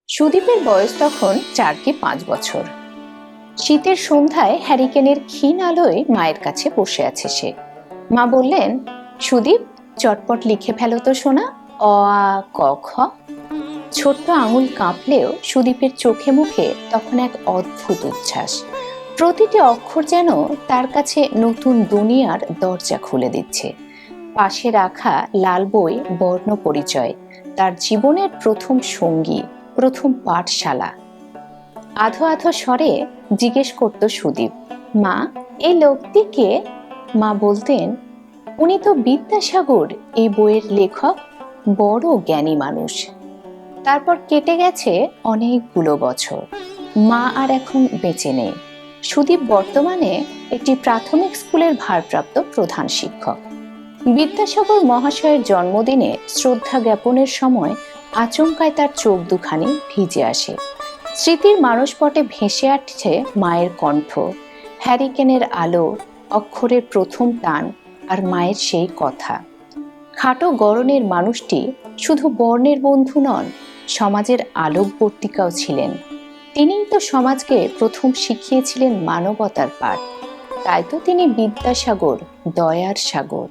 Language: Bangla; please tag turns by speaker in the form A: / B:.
A: সুদীপের বয়স তখন 4 কি 5 বছর। শীতের সন্ধ্যায় হ্যারিকেনের ক্ষীণ আলোয় মায়ের কাছে বসে আছে সে। মা বললেন, সুদীপ, চটপট লিখে ফেলো তো সোনা, অ আ ক খ। ছোট্ট আঙুল কাঁপলেও সুদীপের চোখে মুখে তখন এক অদ্ভুত উচ্ছ্বাস। প্রতিটি অক্ষর যেন তার কাছে নতুন দুনিয়ার দরজা খুলে দিচ্ছে। পাশে রাখা লাল বই বর্ণ পরিচয়, তার জীবনের প্রথম সঙ্গী, প্রথম পাঠশালা। আধো আধো স্বরে জিজ্ঞেস করত সুদীপ, মা, এই লোকটি কে? মা বলতেন, উনি তো বিদ্যাসাগর, এই বইয়ের লেখক, বড় জ্ঞানী মানুষ। তারপর কেটে গেছে অনেকগুলো বছর। মা আর এখন বেঁচে নেই। সুদীপ বর্তমানে একটি প্রাথমিক স্কুলের ভারপ্রাপ্ত প্রধান শিক্ষক। বিদ্যাসাগর মহাশয়ের জন্মদিনে শ্রদ্ধা জ্ঞাপনের সময় আচমকায় তার চোখ দুখানি ভিজে আসে। স্মৃতির মানসপটে ভেসে আসছে মায়ের কণ্ঠ, হ্যারিকেনের আলো, অক্ষরের প্রথম টান, আর মায়ের সেই কথা। খাটো গড়নের মানুষটি শুধু বর্ণের বন্ধু নন, সমাজের আলোকবর্তিকাও ছিলেন। তিনিই তো সমাজকে প্রথম শিখিয়েছিলেন মানবতার পাঠ। তাই তো তিনি বিদ্যাসাগর, দয়ার সাগর।